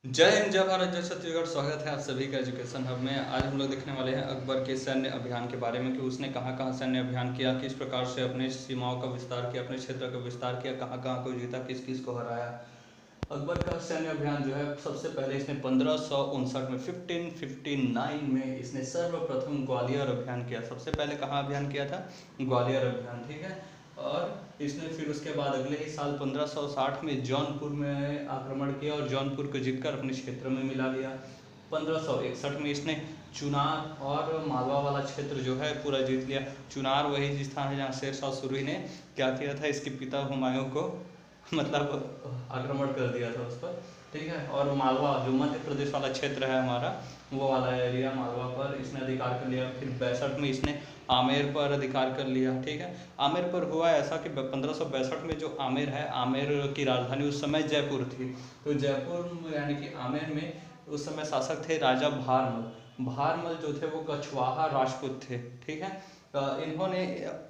जय हिंद, जय भारत, जय छत्तीसगढ़। स्वागत है आप सभी का एजुकेशन हब में। आज हम लोग देखने वाले हैं अकबर के सैन्य अभियान के बारे में कि उसने कहां कहां सैन्य अभियान किया, किस प्रकार से अपने सीमाओं का विस्तार किया, अपने क्षेत्र का विस्तार किया, कहां कहां को जीता, किस किस को हराया। अकबर का सैन्य अभियान जो है सबसे पहले इसने 1559 में 1559 में इसने सर्वप्रथम ग्वालियर अभियान किया। सबसे पहले कहाँ अभियान किया था? ग्वालियर अभियान, ठीक है। और इसने फिर उसके बाद अगले ही साल 1560 में जौनपुर में आक्रमण किया और जौनपुर को जीतकर अपने क्षेत्र में मिला लिया। 1561 में इसने चुनार और मालवा वाला क्षेत्र जो है पूरा जीत लिया। चुनार वही स्थान है जहाँ शेरशाह सूरी ने क्या किया था, इसके पिता हुमायूं को मतलब आक्रमण कर दिया था उस पर, ठीक है। और मालवा जो मध्य प्रदेश वाला क्षेत्र है हमारा, वो वाला एरिया मालवा पर इसने अधिकार कर लिया। फिर 62 में इसने आमेर पर अधिकार कर लिया, ठीक है। आमेर पर हुआ ऐसा कि 1562 में जो आमेर है, आमेर की राजधानी उस समय जयपुर थी। तो जयपुर यानी कि आमेर में उस समय शासक थे राजा भारमल। भारमल जो थे वो कछवाहा राजपूत थे, ठीक है। इन्होंने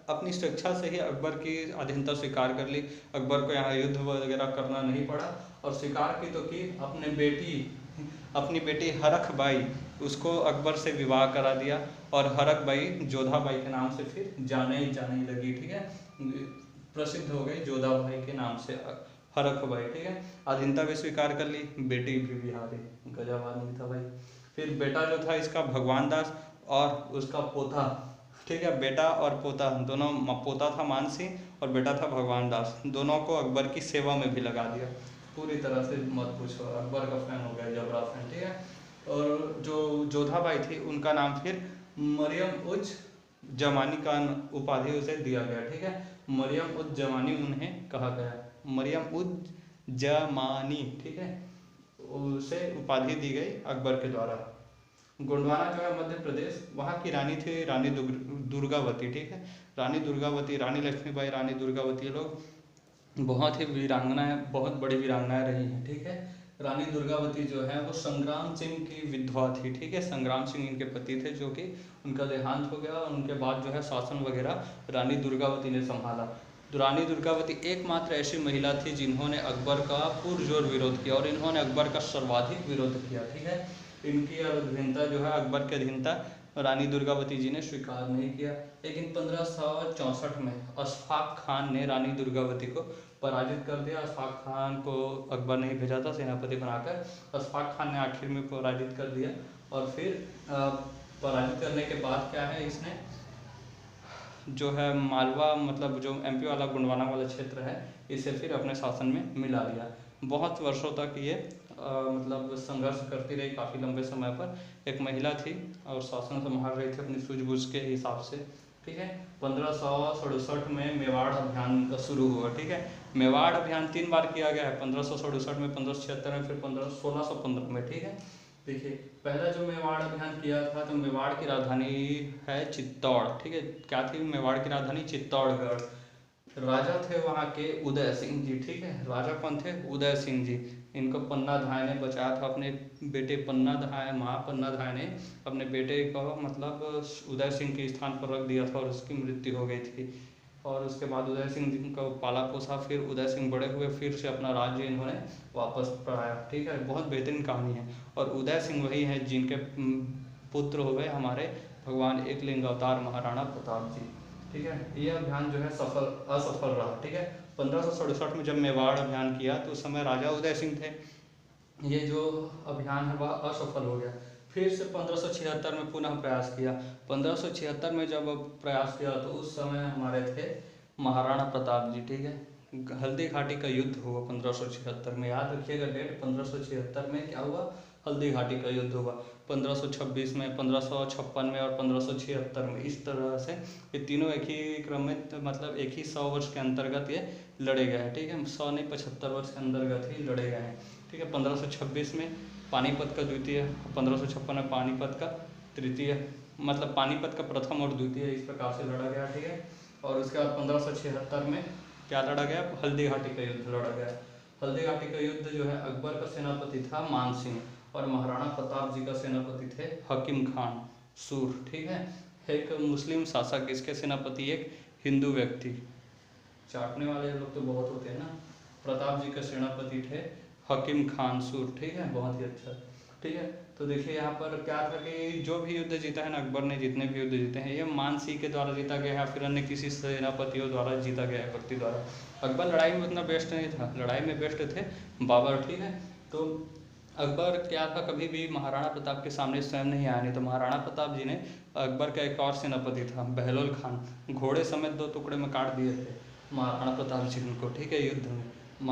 अपनी स्वेच्छा से ही अकबर की अधीनता स्वीकार कर ली। अकबर को यहाँ युद्ध वगैरह करना नहीं पड़ा और स्वीकार की तो की। अपनी बेटी हरख बाई उसको अकबर से विवाह करा दिया और हरख बाई जोधा बाई के नाम से फिर जाने जाने लगी, ठीक है। प्रसिद्ध हो गई जोधा बाई के नाम से हरख बाई, ठीक है। अधीनता भी स्वीकार कर ली, बेटी भी बिहारी, गजब आदमी था भाई। फिर बेटा जो था इसका भगवान दास और उसका पोता, ठीक है। बेटा और पोता दोनों, पोता था मानसिंह और बेटा था भगवान दास, दोनों को अकबर की सेवा में भी लगा दिया। पूरी तरह से मत पूछो, अकबर का फैन हो गया, जबरा फैन, ठीक है। और जो जोधाबाई थी उनका नाम फिर मरियम उज जमानी का उपाधि उसे दिया गया, ठीक है। मरियम उज जमानी उन्हें कहा गया, मरियम उज जमानी, ठीक है, उसे उपाधि दी गई अकबर के द्वारा। गोंडवाना जो है मध्य प्रदेश, वहाँ की रानी थी रानी दुर्गावती, ठीक है। रानी दुर्गावती, रानी लक्ष्मीबाई, रानी दुर्गावती, ये लोग बहुत ही वीरांगनाएं, बहुत बड़ी वीरांगनाएं रही हैं, ठीक है। रानी दुर्गावती जो है वो संग्राम सिंह की विधवा थी, ठीक है। संग्राम सिंह इनके पति थे, जो कि उनका देहांत हो गया और उनके बाद जो है शासन वगैरह रानी दुर्गावती ने संभाला। तो रानी दुर्गावती एकमात्र ऐसी महिला थी जिन्होंने अकबर का पुरजोर विरोध किया और इन्होंने अकबर का सर्वाधिक विरोध किया, ठीक है। इनकी अधीनता जो है, अकबर की अधीनता रानी दुर्गावती जी ने स्वीकार नहीं किया। लेकिन 1564 में अशफाक खान ने रानी दुर्गावती को पराजित कर दिया। अशफाक खान को अकबर ने ही भेजा था सेनापति बनाकर। अशफाक खान ने आखिर में पराजित कर दिया और फिर पराजित करने के बाद क्या है, इसने जो है मालवा, मतलब जो एमपी वाला गोंडवाना वाला क्षेत्र है, इसे फिर अपने शासन में मिला लिया। बहुत वर्षों तक ये मतलब संघर्ष करती रही, काफ़ी लंबे समय पर। एक महिला थी और शासन संभाल रही थी अपनी सूझबूझ के हिसाब से, ठीक है। 1567 में मेवाड़ अभियान शुरू हुआ, ठीक है। मेवाड़ अभियान 3 बार किया गया है, 1567 में, 1576 में, फिर 1615 में, ठीक है। देखिए, पहला जो मेवाड़ अभियान किया था तो मेवाड़ की राजधानी है चित्तौड़, ठीक है। क्या थी मेवाड़ की राजधानी? चित्तौड़गढ़। राजा थे वहाँ के उदय सिंह जी, ठीक है। राजा कौन थे? उदय सिंह जी। इनको पन्ना धाय ने बचाया था, अपने बेटे पन्ना धाय, महापन्ना धाय ने अपने बेटे को मतलब उदय सिंह के स्थान पर रख दिया था और उसकी मृत्यु हो गई थी। और उसके बाद उदय सिंह जी को पाला पोसा, फिर उदय सिंह बड़े हुए, फिर से अपना राज्य इन्होंने वापस पाया, ठीक है। बहुत बेहतरीन कहानी है। और उदय सिंह वही है जिनके पुत्र हो गए हमारे भगवान एकलिंग अवतार महाराणा प्रताप जी, ठीक है। ये अभियान जो है असफल रहा, ठीक है। 1567 में जब मेवाड़ अभियान किया तो उस समय राजा उदय सिंह थे। ये जो अभियान है वह असफल हो गया। फिर से 1576 में पुनः प्रयास किया। 1576 में जब प्रयास किया तो उस समय हमारे थे महाराणा प्रताप जी, ठीक है। हल्दी घाटी का युद्ध हुआ 1576 में, याद रखिएगा डेट। 1576 में क्या हुआ? हल्दी घाटी का युद्ध हुआ। 1526 में, 1556 में और 1576 में, इस तरह से ये तीनों एक ही क्रम में, मतलब एक ही 100 वर्ष के अंतर्गत ये लड़े गए हैं, ठीक है। 100 नहीं, 75 वर्ष के अंतर्गत ही लड़े गए हैं, ठीक है। 1526 में पानीपत का द्वितीय, 1556 में पानीपत का तृतीय, मतलब पानीपत का प्रथम और द्वितीय, इस प्रकार से लड़ा गया, ठीक है। और उसके बाद 1576 में क्या लड़ा गया? हल्दी घाटी का युद्ध लड़ा गया। हल्दी घाटी का युद्ध जो है, अकबर का सेनापति था मानसिंह और महाराणा प्रताप जी का सेनापति थे हकीम खान सूर, ठीक है। एक मुस्लिम शासक, इसके सेनापति एक हिंदू व्यक्ति। चाटने वाले लोग तो बहुत होते हैं ना। प्रताप जी के सेनापति थे हकीम खानसूर, ठीक है, बहुत ही अच्छा। ठीक है, तो देखिए यहाँ पर क्या था कि जो भी युद्ध जीता है ना अकबर ने, जितने भी युद्ध जीते हैं ये मानसी के द्वारा जीता गया है या फिर अन्य किसी सेनापतियों द्वारा जीता गया है, व्यक्ति द्वारा। अकबर लड़ाई में उतना बेस्ट नहीं था, लड़ाई में बेस्ट थे बाबर, ठीक है। तो अकबर क्या था, कभी भी महाराणा प्रताप के सामने स्वयं नहीं आया, नहीं तो महाराणा प्रताप जी ने अकबर का एक और सेनापति था बहलोल खान, घोड़े समेत 2 टुकड़े में काट दिए थे महाराणा प्रताप जी उनको, ठीक है, युद्ध में।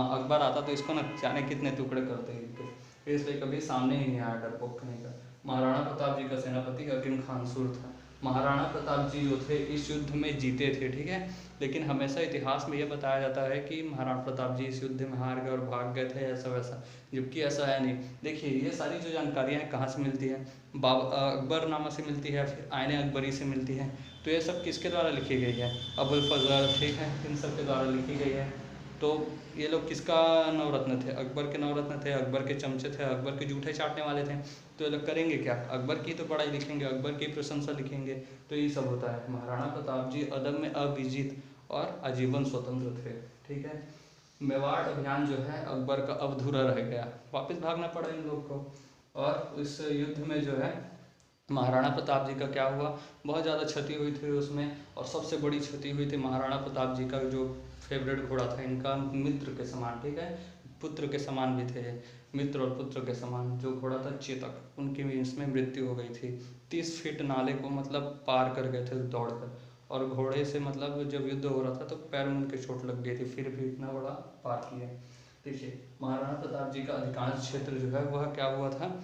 अकबर आता तो इसको न जाने कितने टुकड़े करते हैं इनके, इसलिए कभी सामने ही नहीं आया डरपोक नहीं का। महाराणा प्रताप जी का सेनापति हकीम खानसूर था। महाराणा प्रताप जी जो थे इस युद्ध में जीते थे, ठीक है, लेकिन हमेशा इतिहास में यह बताया जाता है कि महाराणा प्रताप जी इस युद्ध में हार गए और भाग गए थे, ऐसा वैसा, जबकि ऐसा है नहीं। देखिए ये सारी जो जानकारियाँ हैं कहाँ से मिलती है, अकबरनामा से मिलती है, फिर आयन अकबरी से मिलती है। तो ये सब किसके द्वारा लिखी गई है, अबुल फजल, ठीक है, इन सब के द्वारा लिखी गई है। तो ये लोग किसका नवरत्न थे, अकबर के नवरत्न थे, अकबर के चमचे थे, अकबर के जूठे चाटने वाले थे। तो ये लोग करेंगे क्या, अकबर की तो बड़ाई लिखेंगे, अकबर की प्रशंसा लिखेंगे। तो ये सब होता है। महाराणा प्रताप जी अदम में अविजित और आजीवन स्वतंत्र थे, ठीक है। मेवाड़ अभियान जो है अकबर का अधूरा रह गया, वापस भागना पड़ा इन लोग को। और इस युद्ध में जो है महाराणा प्रताप जी का क्या हुआ, बहुत ज़्यादा क्षति हुई थी उसमें, और सबसे बड़ी क्षति हुई थी महाराणा प्रताप जी का जो फेवरेट घोड़ा था इनका, मित्र के समान, ठीक है, पुत्र के समान भी थे, मित्र और पुत्र के समान जो घोड़ा था चेतक, उनकी भी इसमें मृत्यु हो गई थी। 30 फीट नाले को मतलब पार कर गए थे दौड़कर, और घोड़े से मतलब जब युद्ध हो रहा था तो पैर में उनके चोट लग गई थी, फिर भी इतना बड़ा पार किया। देखिए महाराणा प्रताप जी का अधिकांश क्षेत्र जो है वह क्या हुआ था,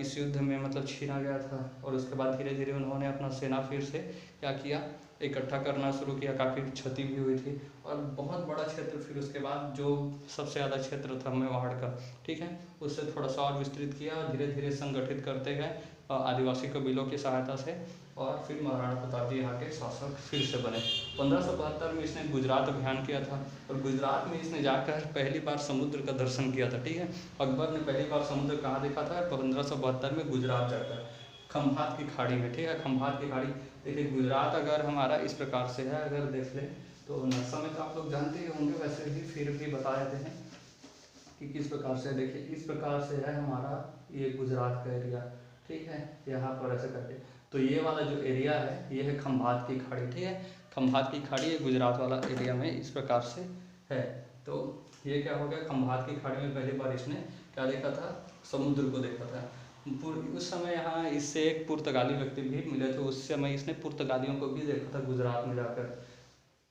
इस युद्ध में मतलब छीना गया था। और उसके बाद धीरे धीरे उन्होंने अपना सेना फिर से क्या किया, इकट्ठा करना शुरू किया, काफ़ी क्षति भी हुई थी, और बहुत बड़ा क्षेत्र फिर उसके बाद जो सबसे ज़्यादा क्षेत्र था मेवाड़ का, ठीक है, उससे थोड़ा सा और विस्तृत किया, और धीरे धीरे संगठित करते गए आदिवासी कबीलों की सहायता से, और फिर महाराणा प्रताप जी यहाँ के शासक फिर से बने। 1572 में इसने गुजरात अभियान किया था, और गुजरात में इसने जाकर पहली बार समुद्र का दर्शन किया था, ठीक है। अकबर ने पहली बार समुद्र कहाँ देखा था, 1572 में गुजरात जाकर, खंभात की खाड़ी में, ठीक है, खंभात की खाड़ी। देखिए गुजरात अगर हमारा इस प्रकार से है, अगर देख लें तो नक्शा में तो आप लोग जानते ही होंगे, वैसे भी फिर भी बता देते हैं कि किस प्रकार से। देखिए इस प्रकार से है हमारा ये गुजरात का एरिया, ठीक है, यहाँ पर ऐसे करके। तो ये वाला जो एरिया है ये है खंभात की खाड़ी, ठीक है, खंभात की खाड़ी ये गुजरात वाला एरिया में इस प्रकार से है। तो ये क्या हो गया, खंभात की खाड़ी में पहली बार इसने क्या देखा था, समुद्र को देखा था। उस समय यहाँ इससे एक पुर्तगाली व्यक्ति भी मिले थे, उस समय इसने पुर्तगालियों को भी देखा था गुजरात में जाकर।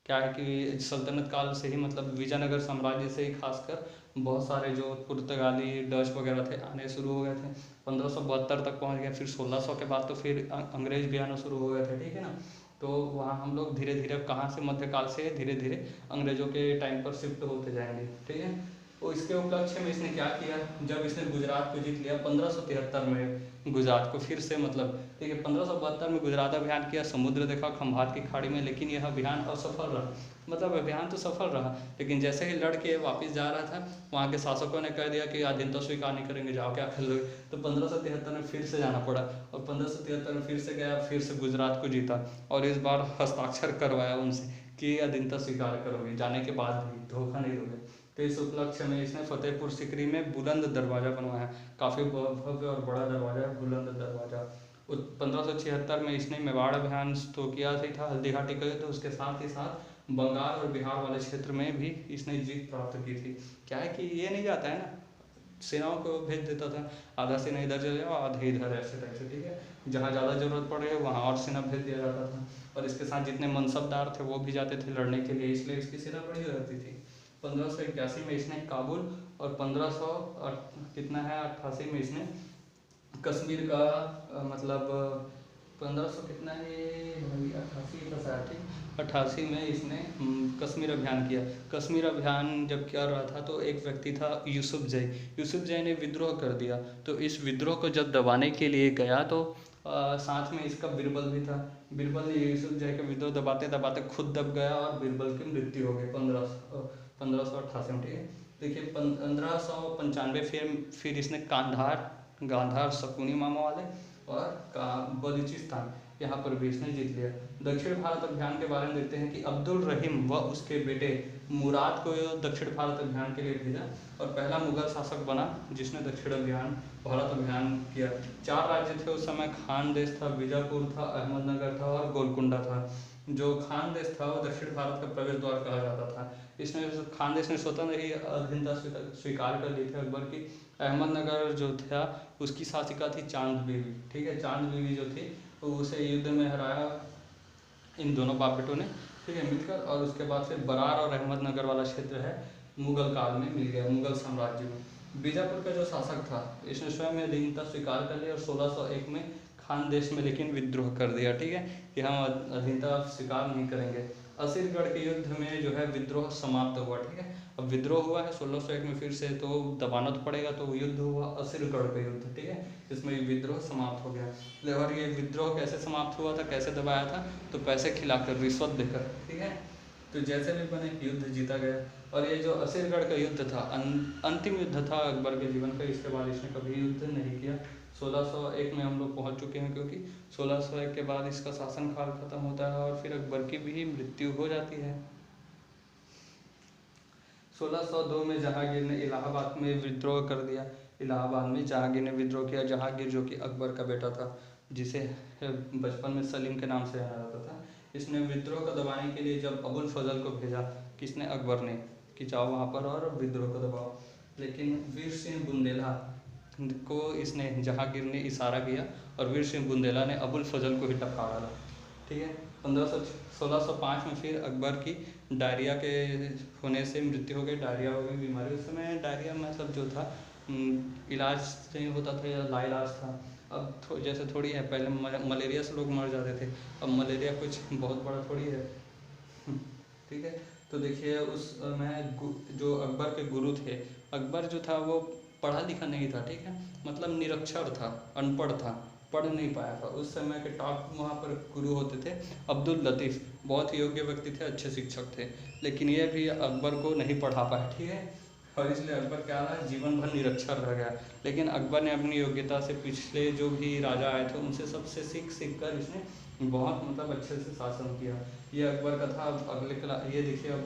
क्या है कि सल्तनत काल से ही मतलब विजयनगर साम्राज्य से ही खासकर बहुत सारे जो पुर्तगाली डच वगैरह थे आने शुरू हो गए थे, 1572 तक पहुंच गए, फिर 1600 के बाद तो फिर अंग्रेज भी आना शुरू हो गए थे, ठीक है ना। तो वहाँ हम लोग धीरे धीरे कहाँ से मध्यकाल से धीरे धीरे अंग्रेजों के टाइम पर शिफ्ट होते जाएंगे, ठीक है। तो इसके उपलक्ष्य में इसने क्या किया, जब इसने गुजरात को जीत लिया 1573 में, गुजरात को फिर से मतलब, ठीक है, 1572 में गुजरात अभियान किया, समुद्र देखा खंभात की खाड़ी में, लेकिन यह अभियान असफल रहा। मतलब अभियान तो सफल रहा, लेकिन जैसे ही लड़ के वापस जा रहा था वहाँ के शासकों ने कह दिया कि अधीनता स्वीकार नहीं करेंगे, जाओ क्या कर लोगे। तो 1573 में फिर से जाना पड़ा, और 1573 में फिर से गया, फिर से गुजरात को जीता, और इस बार हस्ताक्षर करवाया उनसे कि अधीनता स्वीकार करोगे, जाने के बाद भी धोखा नहीं दोगे। तो इस उपलक्ष्य में इसने फतेहपुर सिकरी में बुलंद दरवाज़ा बनवाया, काफ़ी भव्य और बड़ा दरवाज़ा है, बुलंद दरवाज़ा। 1576 में इसने मेवाड़ अभियान तो किया ही था, हल्दी घाटी गए, तो उसके साथ ही साथ बंगाल और बिहार वाले क्षेत्र में भी इसने जीत प्राप्त की थी। क्या है कि ये नहीं जाता है ना, सेनाओं को भेज देता था, आधा सेना इधर चले जाओ, आधे इधर, ऐसे टाइप से, ठीक है, जहाँ ज़्यादा ज़रूरत पड़े वहाँ और सेना भेज दिया जाता था, और इसके साथ जितने मनसबदार थे वो भी जाते थे लड़ने के लिए, इसलिए इसकी सेना बड़ी रहती थी। 1581 में इसने काबुल, और 1500 कितना है 88 में इसने कश्मीर का मतलब 1500 कितना है 88 का शायद, ठीक, 88 में इसने कश्मीर अभियान किया। कश्मीर अभियान जब कर रहा था तो एक व्यक्ति था यूसुफ जय ने विद्रोह कर दिया। तो इस विद्रोह को जब दबाने के लिए गया तो साथ में इसका बिरबल भी था। बिरबल ने यूसुफ जय का विद्रोह दबाते दबाते खुद दब गया और बिरबल की मृत्यु हो गई 1588 में, ठीक है। देखिए 1595 फिर इसने गांधार शकुनी मामा वाले और बलूचिस्तान, यहाँ पर भी इसने जीत लिया। दक्षिण भारत अभियान के बारे में देखते हैं कि अब्दुल रहीम व उसके बेटे मुराद को दक्षिण भारत अभियान के लिए भेजा और पहला मुगल शासक बना जिसने दक्षिण भारत अभियान किया। 4 राज्य थे उस समय, खानदेश था, बीजापुर था, अहमदनगर था और गोलकुंडा था। जो खानदेश था वो दक्षिण भारत का प्रवेश द्वार कहा जाता था। इसने खानदेश ने स्वतंत्र ही अधीनता स्वीकार कर ली थी अकबर की। अहमदनगर जो था उसकी शासिका थी चांद बीवी, ठीक है। चांद बीवी जो थी तो उसे युद्ध में हराया इन दोनों बाप बेटों ने, ठीक है, मिलकर। और उसके बाद फिर बरार और अहमदनगर वाला क्षेत्र है मुगल काल में मिल गया, मुगल साम्राज्य में। बीजापुर का जो शासक था इसने स्वयं अधीनता स्वीकार कर ली और 1601 में खानदेश में लेकिन विद्रोह कर दिया, ठीक है, कि हम अधीनता स्वीकार नहीं करेंगे। असीरगढ़ के युद्ध में जो है विद्रोह समाप्त हुआ, ठीक है। अब विद्रोह हुआ है 1601 में फिर से, तो दबाना तो पड़ेगा, तो युद्ध हुआ असीरगढ़ का युद्ध, ठीक है। इसमें विद्रोह समाप्त हो गया। और ये विद्रोह कैसे समाप्त हुआ था, कैसे दबाया था, तो पैसे खिलाकर, रिश्वत देकर, ठीक है। तो जैसे भी बने युद्ध जीता गया। और ये जो असीरगढ़ का युद्ध था अंतिम युद्ध था अकबर के जीवन का। इसके बाद इसने कभी युद्ध नहीं किया। 1601 में हम लोग पहुंच चुके हैं, क्योंकि 1601 के बाद इसका शासनकाल खत्म होता है और फिर अकबर की भी मृत्यु हो जाती है। 1602 में जहांगीर ने इलाहाबाद में विद्रोह कर दिया। इलाहाबाद में जहांगीर ने विद्रोह किया। जहांगीर जो कि अकबर का बेटा था, जिसे बचपन में सलीम के नाम से जाना जाता था, इसने विद्रोह को दबाने के लिए जब अबुल फजल को भेजा, किसने, अकबर ने, कि जाओ वहाँ पर और विद्रोह को दबाओ। लेकिन वीर सिंह बुंदेला को इसने, जहांगीर ने इशारा किया और वीर सिंह बुंदेला ने अबुल फजल को ही टपका डाला, ठीक है। 1605 में फिर अकबर की डायरिया के होने से मृत्यु हो गई। डायरिया हो गई बीमारी। उस समय डायरिया मतलब जो था इलाज नहीं होता था या लाइलाज था। अब जैसे थोड़ी है, पहले मलेरिया से लोग मर जाते थे, अब मलेरिया कुछ बहुत बड़ा थोड़ी है, ठीक है। तो देखिए उस में जो अकबर के गुरु थे, अकबर जो था वो पढ़ा लिखा नहीं था, ठीक है, मतलब निरक्षर था, अनपढ़ था, पढ़ नहीं पाया था। उस समय के टॉप वहाँ पर गुरु होते थे अब्दुल लतीफ़, बहुत ही योग्य व्यक्ति थे, अच्छे शिक्षक थे, लेकिन ये भी अकबर को नहीं पढ़ा पाया, ठीक है। और इसलिए अकबर क्या रहा, जीवन भर निरक्षर रह गया। लेकिन अकबर ने अपनी योग्यता से पिछले जो भी राजा आए थे उनसे सबसे सीख कर इसने बहुत मतलब अच्छे से शासन किया। ये अकबर का था। अगले ये देखिए अब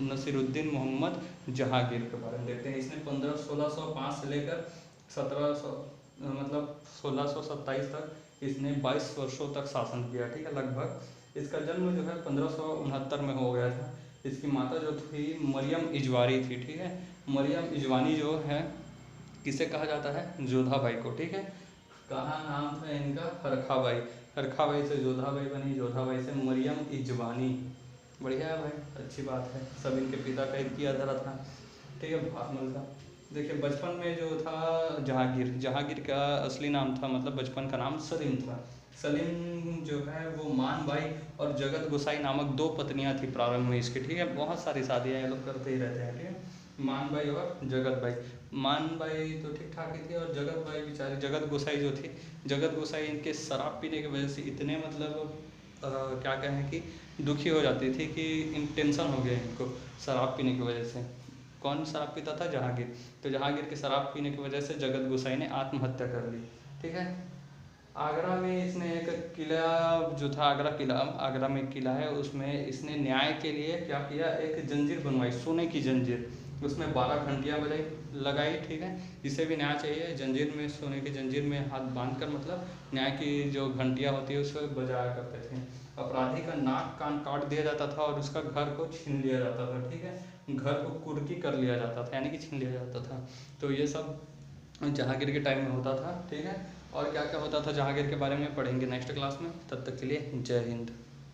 नसीरुद्दीन मोहम्मद जहांगीर के बारे में देखते हैं। इसने 1605 से लेकर 1627 तक इसने 22 वर्षों तक शासन किया, ठीक है, लगभग। इसका जन्म जो है 1569 में हो गया था। इसकी माता जो थी मरियम इजवारी थी, ठीक है। मरियम इजवानी जो है किसे कहा जाता है, जोधाबाई को, ठीक है। कहाँ नाम था इनका, हरखाबाई। हरखाबाई से जोधाबाई बनी, जोधाबाई से मरियम इजवानी। बढ़िया है भाई, अच्छी बात है। सब इनके पिता का एक किया धरा था, ठीक है, भागमल का। देखिए बचपन में जो था जहांगीर का असली नाम था, मतलब बचपन का नाम सलीम था। सलीम जो है वो मानबाई और जगत गोसाई नामक 2 पत्नियां थी प्रारंभ में इसकी, ठीक है। बहुत सारी शादियाँ ये लोग करते ही रहते हैं, ठीक है। मानबाई और जगत बाई। मानबाई तो ठीक ठाक ही थी और जगत बाई बेचारी, जगत गोसाई जो थी, जगत गोसाई इनके शराब पीने की वजह से इतने मतलब क्या कहें कि दुखी हो जाती थी कि इन टेंशन हो गया इनको शराब पीने की वजह से। कौन शराब पीता था, जहांगीर। तो जहांगीर के शराब पीने की वजह से जगत गोसाई ने आत्महत्या कर ली, ठीक है। आगरा में इसने एक किला जो था, आगरा में एक किला है, उसमें इसने न्याय के लिए क्या किया, एक जंजीर बनवाई, सोने की जंजीर। उसमें 12 घंटियाँ लगाई, ठीक है। जिसे भी न्याय चाहिए जंजीर में, सोने की जंजीर में हाथ बांधकर, मतलब न्याय की जो घंटियाँ होती है उसको बजाया करते थे। अपराधी का नाक कान काट दिया जाता था और उसका घर को छीन लिया जाता था, ठीक है। घर को कुर्की कर लिया जाता था, यानी कि छीन लिया जाता था। तो ये सब जहांगीर के टाइम में होता था, ठीक है। और क्या क्या होता था जहांगीर के बारे में पढ़ेंगे नेक्स्ट क्लास में। तब तक के लिए जय हिंद।